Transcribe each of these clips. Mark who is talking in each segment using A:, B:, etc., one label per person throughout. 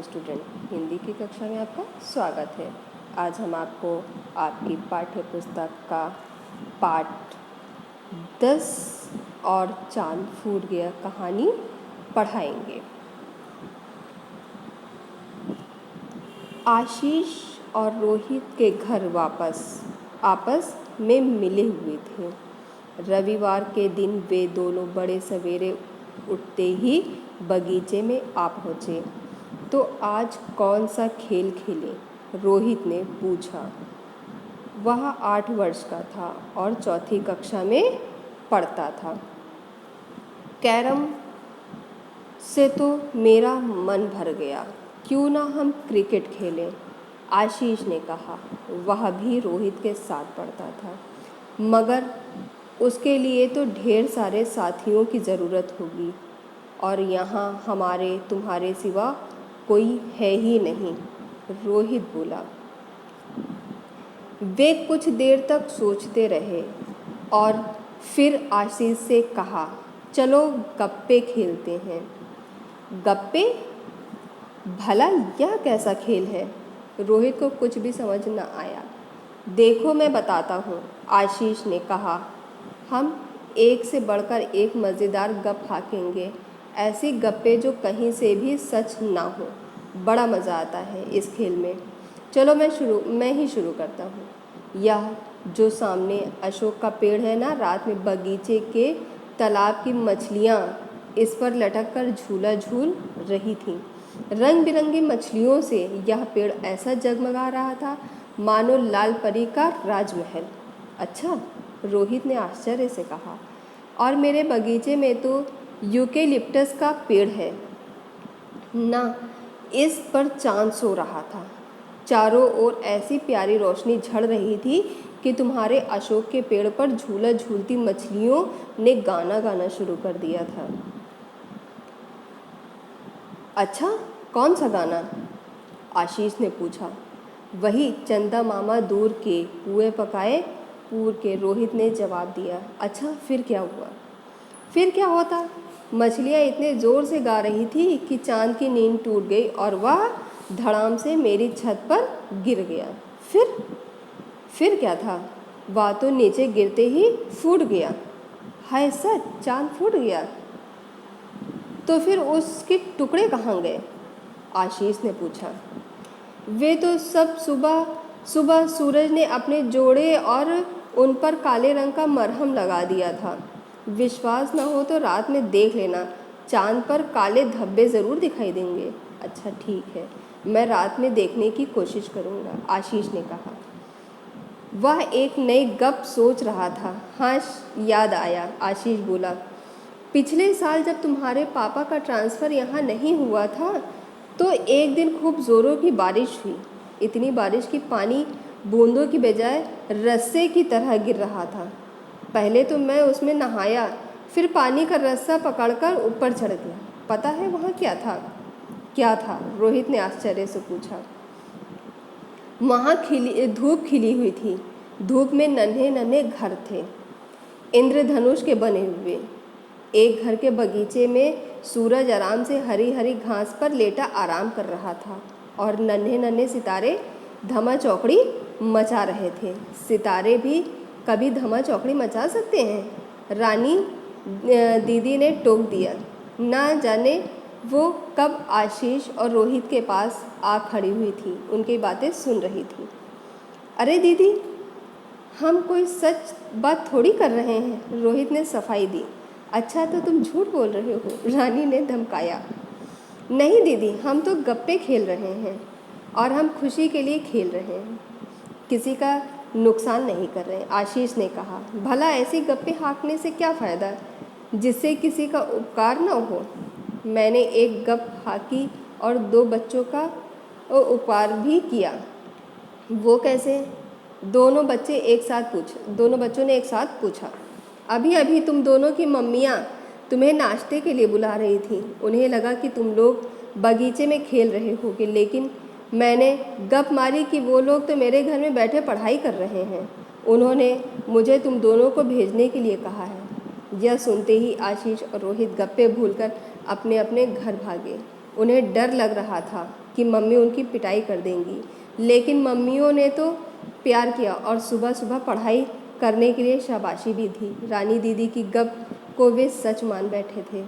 A: नमस्ते स्टूडेंट, हिंदी की कक्षा में आपका स्वागत है। आज हम आपको आपकी पाठ्य पुस्तक का पाठ 10 और चांद फूट गया कहानी पढ़ाएंगे। आशीष और रोहित के घर आपस में मिले हुए थे। रविवार के दिन वे दोनों बड़े सवेरे उठते ही बगीचे में आ पहुँचे। तो आज कौन सा खेल खेलें? रोहित ने पूछा। वह 8 वर्ष का था और चौथी कक्षा में पढ़ता था। कैरम से तो मेरा मन भर गया, क्यों ना हम क्रिकेट खेलें? आशीष ने कहा। वह भी रोहित के साथ पढ़ता था, मगर उसके लिए तो ढेर सारे साथियों की ज़रूरत होगी और यहाँ तुम्हारे सिवा कोई है ही नहीं, रोहित बोला। वे कुछ देर तक सोचते रहे और फिर आशीष से कहा, चलो गप्पे खेलते हैं। गप्पे? भला यह कैसा खेल है? रोहित को कुछ भी समझ न आया। देखो मैं बताता हूँ, आशीष ने कहा। हम एक से बढ़कर एक मज़ेदार गप हाँकेंगे, ऐसी गप्पे जो कहीं से भी सच ना हो। बड़ा मज़ा आता है इस खेल में। चलो मैं ही शुरू करता हूँ। यह जो सामने अशोक का पेड़ है ना, रात में बगीचे के तालाब की मछलियाँ इस पर लटक कर झूला झूल रही थीं। रंग बिरंगी मछलियों से यह पेड़ ऐसा जगमगा रहा था मानो लाल परी का राजमहल। अच्छा, रोहित ने आश्चर्य से कहा। और मेरे बगीचे में तो यूकेलिप्टस का पेड़ है ना, इस पर चांद सो रहा था। चारों ओर ऐसी प्यारी रोशनी झड़ रही थी कि तुम्हारे अशोक के पेड़ पर झूला झूलती मछलियों ने गाना गाना शुरू कर दिया था। अच्छा, कौन सा गाना? आशीष ने पूछा। वही चंदा मामा दूर के पुए पकाए पूर के, रोहित ने जवाब दिया। अच्छा, फिर क्या हुआ? फिर क्या होता? मछलियाँ इतने ज़ोर से गा रही थी कि चांद की नींद टूट गई और वह धड़ाम से मेरी छत पर गिर गया। फिर क्या था? वह तो नीचे गिरते ही फूट गया। हाय सच, चांद फूट गया? तो फिर उसके टुकड़े कहाँ गए? आशीष ने पूछा। वे तो सब सुबह सुबह सूरज ने अपने जोड़े और उन पर काले रंग का मरहम लगा दिया था। विश्वास ना हो तो रात में देख लेना, चांद पर काले धब्बे ज़रूर दिखाई देंगे। अच्छा ठीक है, मैं रात में देखने की कोशिश करूँगा, आशीष ने कहा। वह एक नई गप सोच रहा था। हाँ, याद आया, आशीष बोला। पिछले साल जब तुम्हारे पापा का ट्रांसफ़र यहाँ नहीं हुआ था तो एक दिन खूब ज़ोरों की बारिश हुई। इतनी बारिश की पानी बूंदों की बजाय रस्से की तरह गिर रहा था। पहले तो मैं उसमें नहाया, फिर पानी का रस्सा पकड़कर ऊपर चढ़ गया। पता है वहाँ क्या था? क्या था? रोहित ने आश्चर्य से पूछा। वहाँ धूप खिली हुई थी। धूप में नन्हे नन्हे घर थे, इंद्रधनुष के बने हुए। एक घर के बगीचे में सूरज आराम से हरी हरी घास पर लेटा आराम कर रहा था और नन्हे नन्हे सितारे धमा चौकड़ी मचा रहे थे। सितारे भी कभी धमा चौकड़ी मचा सकते हैं? रानी दीदी ने टोक दिया। ना जाने वो कब आशीष और रोहित के पास आ खड़ी हुई थी, उनकी बातें सुन रही थी। अरे दीदी, हम कोई सच बात थोड़ी कर रहे हैं, रोहित ने सफाई दी। अच्छा, तो तुम झूठ बोल रहे हो, रानी ने धमकाया। नहीं दीदी, हम तो गप्पे खेल रहे हैं और हम खुशी के लिए खेल रहे हैं, किसी का नुकसान नहीं कर रहे हैं, आशीष ने कहा। भला ऐसी गप्पे हाँकने से क्या फ़ायदा जिससे किसी का उपकार न हो? मैंने एक गप हाँकी और 2 बच्चों का उपकार भी किया। वो कैसे? दोनों बच्चों ने एक साथ पूछा। अभी अभी तुम दोनों की मम्मियाँ तुम्हें नाश्ते के लिए बुला रही थी। उन्हें लगा कि तुम लोग बगीचे में खेल रहे होगे, लेकिन मैंने गप मारी कि वो लोग तो मेरे घर में बैठे पढ़ाई कर रहे हैं। उन्होंने मुझे तुम दोनों को भेजने के लिए कहा है। यह सुनते ही आशीष और रोहित गप्पे भूलकर अपने अपने घर भागे। उन्हें डर लग रहा था कि मम्मी उनकी पिटाई कर देंगी, लेकिन मम्मियों ने तो प्यार किया और सुबह सुबह पढ़ाई करने के लिए शाबाशी भी दी। रानी दीदी की गप को वे सच मान बैठे थे।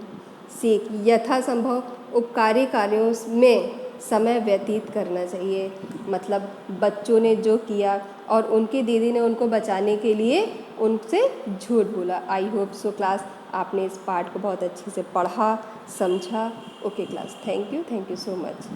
A: सीख, यथासंभव उपकारी कार्यों में समय व्यतीत करना चाहिए। मतलब बच्चों ने जो किया और उनकी दीदी ने उनको बचाने के लिए उनसे झूठ बोला। आई होप सो क्लास आपने इस पार्ट को बहुत अच्छे से पढ़ा, समझा। Okay class, thank you so much.